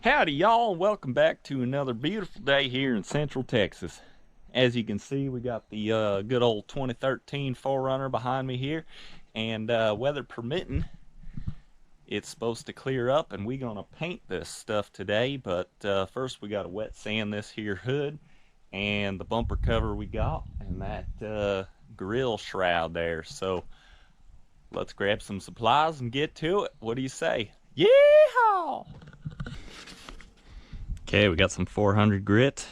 Howdy y'all, and welcome back to another beautiful day here in Central Texas. As you can see, we got the good old 2013 4runner behind me here, and weather permitting, it's supposed to clear up and we're gonna paint this stuff today. But first we gotta wet sand this here hood and the bumper cover we got, and that grill shroud there. So let's grab some supplies and get to it. What do you say? Yeehaw! Okay, we got some 400 grit.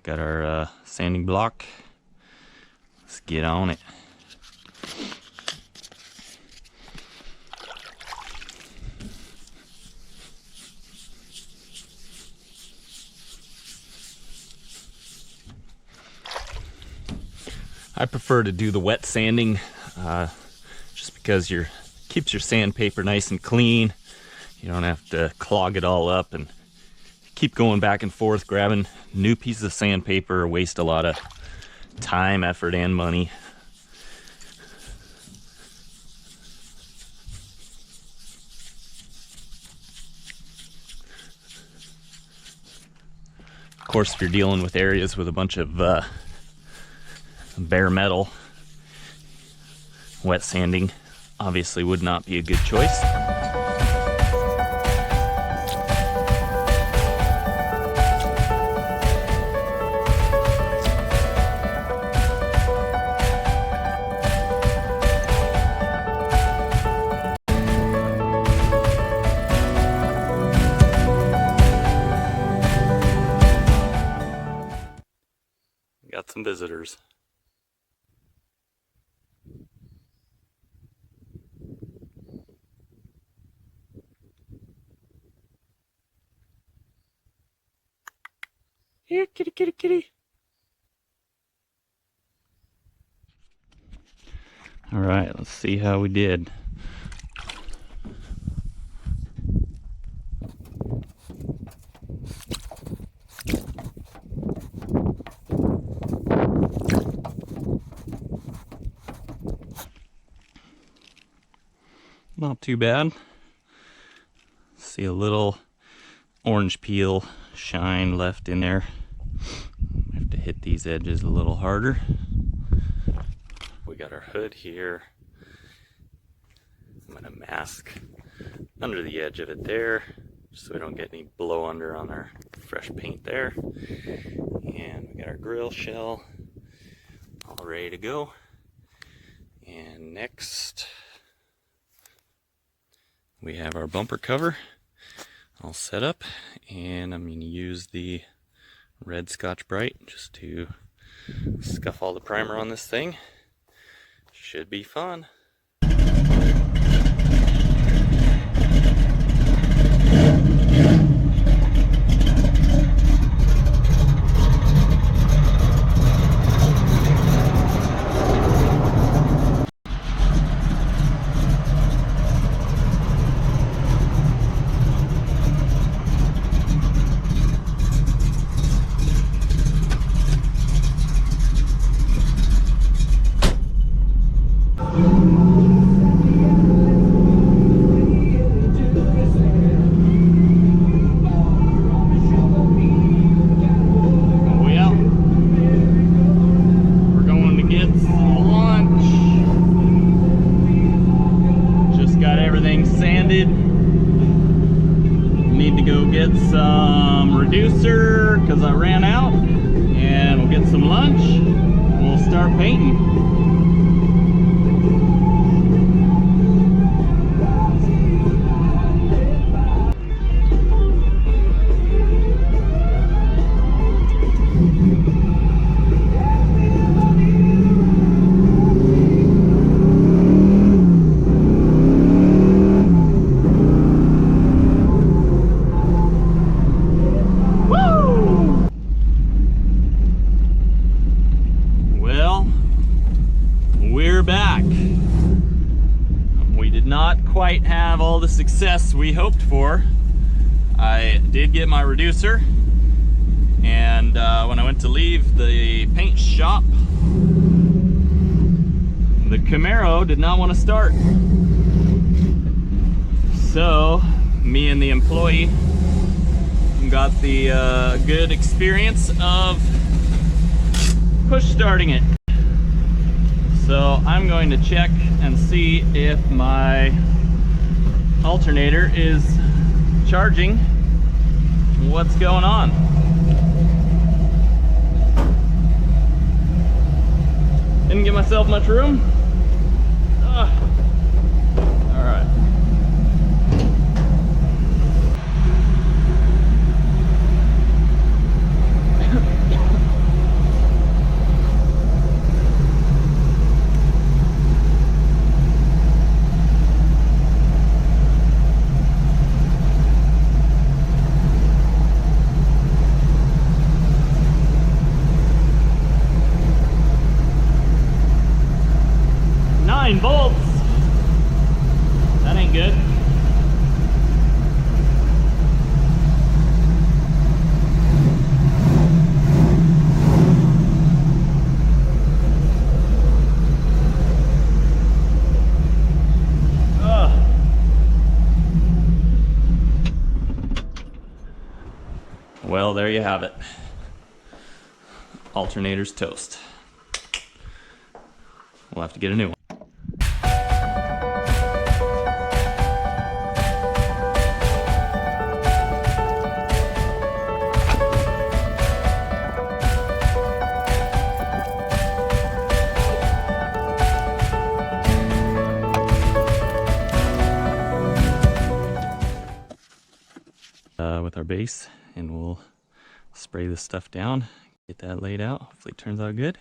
Got our sanding block. Let's get on it. I prefer to do the wet sanding just because keeps your sandpaper nice and clean. You don't have to clog it all up and keep going back and forth grabbing new pieces of sandpaper, or waste a lot of time, effort, and money. Of course, if you're dealing with areas with a bunch of bare metal, wet sanding obviously would not be a good choice. Got some visitors. Here, kitty, kitty, kitty. All right, let's see how we did. Not too bad. See a little orange peel shine left in there. I have to hit these edges a little harder. We got our hood here. I'm gonna mask under the edge of it there, just so we don't get any blow under on our fresh paint there. And we got our grill shell all ready to go. And next, we have our bumper cover all set up, and I'm going to use the red Scotch-Brite just to scuff all the primer on this thing. Should be fun. Need to go get some reducer because I ran out, and we'll get some lunch. We'll start painting. We're back. We did not quite have all the success we hoped for. I did get my reducer, and when I went to leave the paint shop, the Camaro did not want to start. So me and the employee got the good experience of push starting it. So I'm going to check and see if my alternator is charging. What's going on? Didn't give myself much room. All right. Volts. That ain't good. Well, there you have it. Alternator's toast. We'll have to get a new one. With our base, and we'll spray this stuff down, get that laid out. Hopefully it turns out good.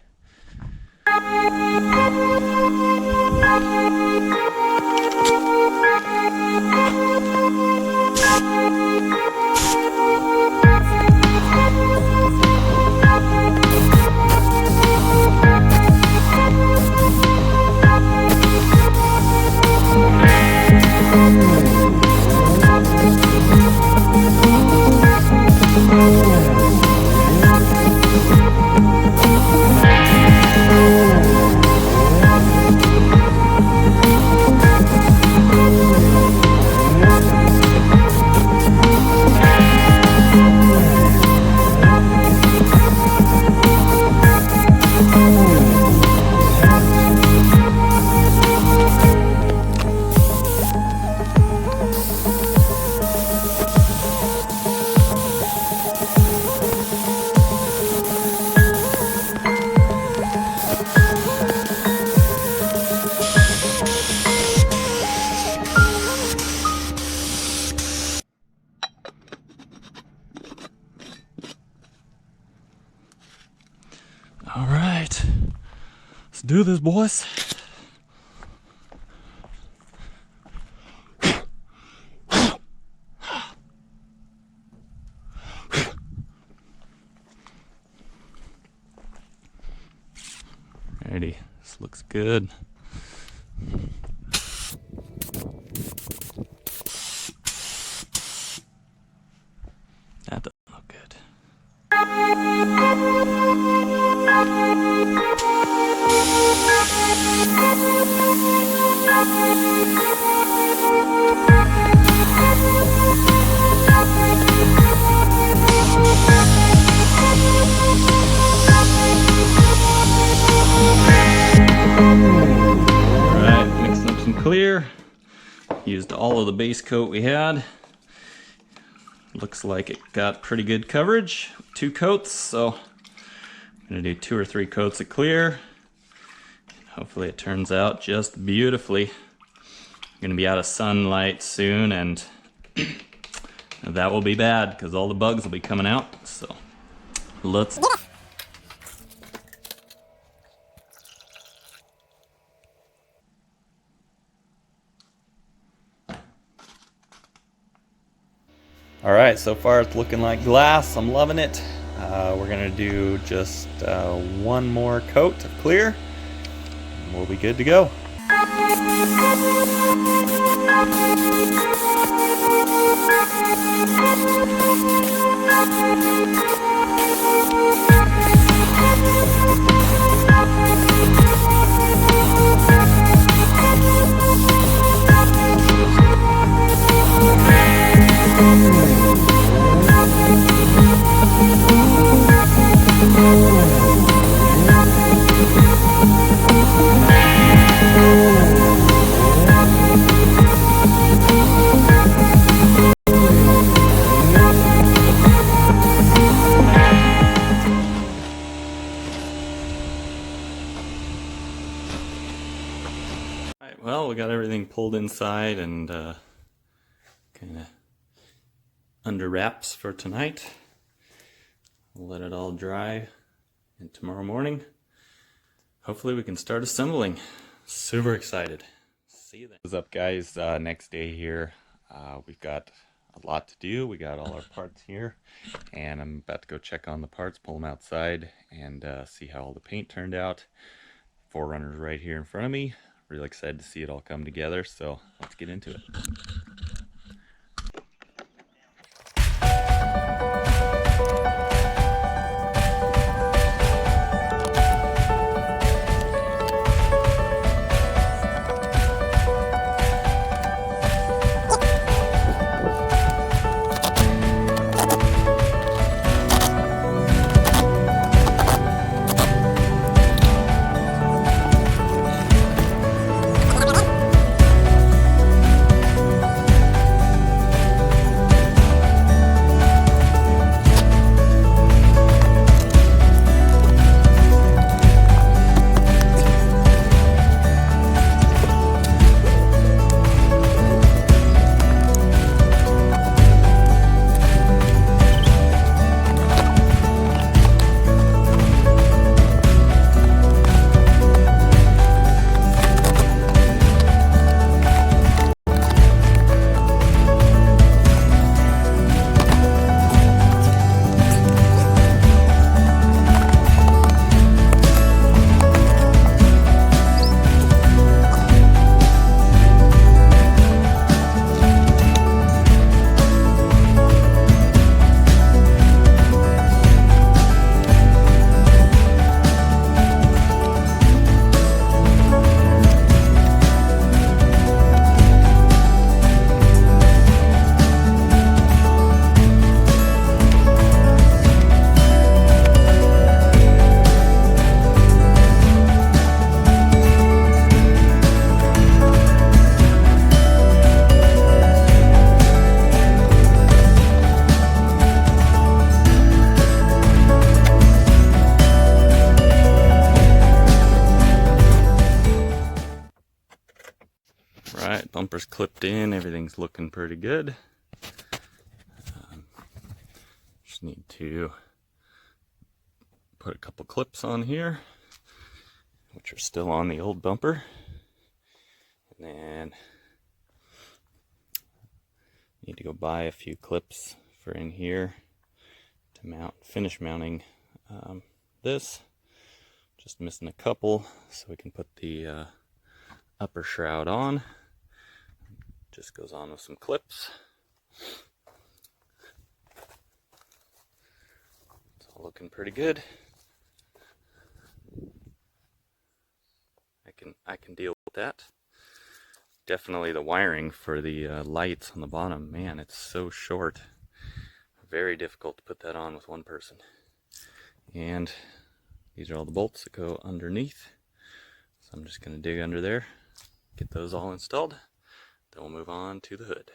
All right, let's do this, boys. Alrighty, this looks good. That doesn't look good. Alright, mixing up some clear. Used all of the base coat we had. Looks like it got pretty good coverage. 2 coats, so I'm gonna do 2 or 3 coats of clear. Hopefully it turns out just beautifully. I'm gonna be out of sunlight soon, and that will be bad because all the bugs will be coming out. So let's. All right, so far it's looking like glass. I'm loving it. We're gonna do just 1 more coat of clear, and we'll be good to go. pulled inside and kind of under wraps for tonight. We'll let it all dry, and tomorrow morning hopefully we can start assembling. Super excited. See you then. What's up, guys? Next day here. We've got a lot to do. We got all our parts here, and I'm about to go check on the parts, pull them outside, and see how all the paint turned out. 4runner's right here in front of me. Really excited to see it all come together, so let's get into it. Right, bumper's clipped in, everything's looking pretty good. Just need to put a couple clips on here, which are still on the old bumper. And then need to go buy a few clips for in here to finish mounting this. Just missing a couple, so we can put the upper shroud on. Just goes on with some clips. It's all looking pretty good. I can deal with that. Definitely the wiring for the lights on the bottom, man, it's so short. Very difficult to put that on with one person. And these are all the bolts that go underneath. So I'm just going to dig under there, get those all installed. Then we'll move on to the hood.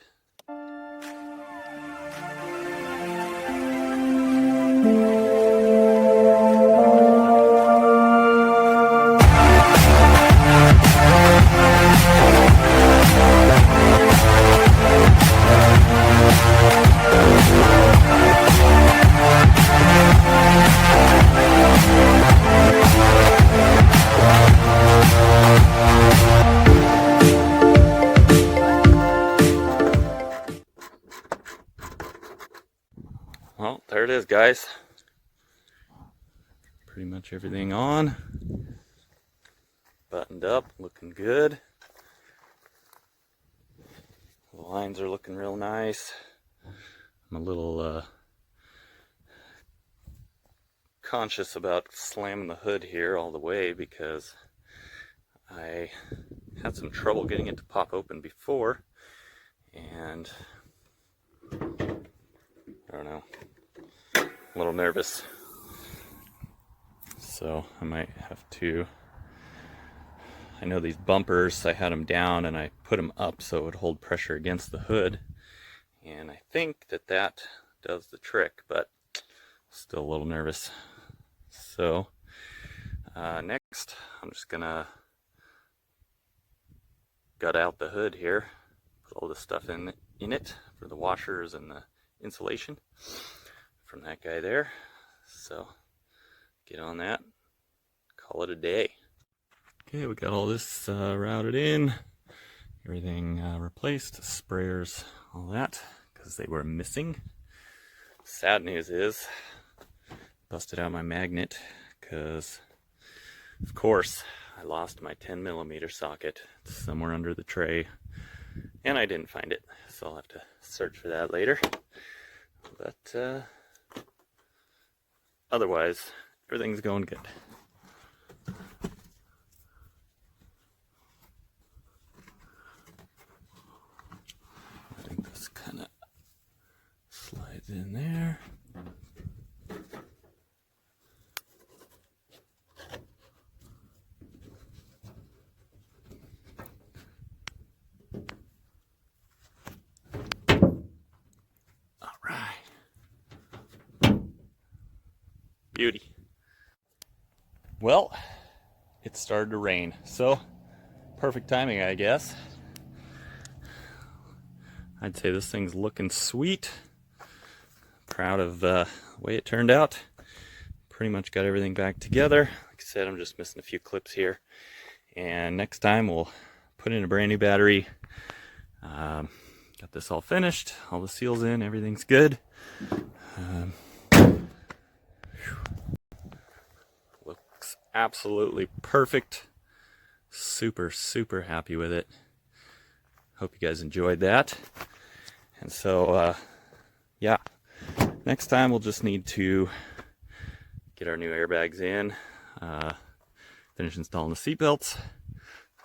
Well, there it is, guys. Pretty much everything on. Buttoned up, looking good. The lines are looking real nice. I'm a little conscious about slamming the hood here all the way because I had some trouble getting it to pop open before, and I don't know, a little nervous. So I might have to, I know these bumpers, I had them down and I put them up so it would hold pressure against the hood. And I think that does the trick, but still a little nervous. So next, I'm just gonna got out the hood here, put all this stuff in it for the washers and the insulation from that guy there. So get on that, call it a day. Okay, we got all this routed in, everything replaced, sprayers, all that, because they were missing. Sad news is, busted out my magnet, because of course I lost my 10mm socket. It's somewhere under the tray, and I didn't find it, so I'll have to search for that later. But otherwise, everything's going good. I think this kind of slides in there. Beauty. Well, it started to rain, so perfect timing, I guess. I'd say this thing's looking sweet. Proud of the way it turned out. Pretty much got everything back together. Like I said, I'm just missing a few clips here. And next time we'll put in a brand new battery. Got this all finished, all the seals in, everything's good. Looks absolutely perfect. Super, super happy with it. Hope you guys enjoyed that. And so, yeah, next time we'll just need to get our new airbags in, finish installing the seat belts.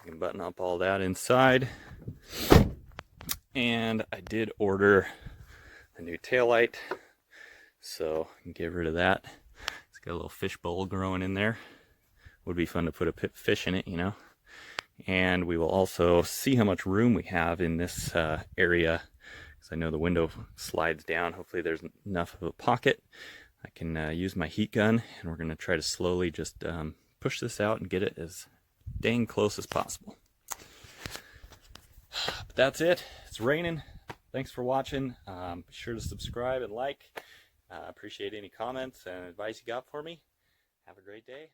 I can button up all that inside. And I did order a new taillight, so I can get rid of that. It's got a little fish bowl growing in there. Would be fun to put a fish in it, you know. And we will also see how much room we have in this area, because I know the window slides down. Hopefully there's enough of a pocket. I can use my heat gun, and we're going to try to slowly just push this out and get it as dang close as possible. But that's it. It's raining. Thanks for watching. Be sure to subscribe and like. Appreciate any comments and advice you got for me. Have a great day.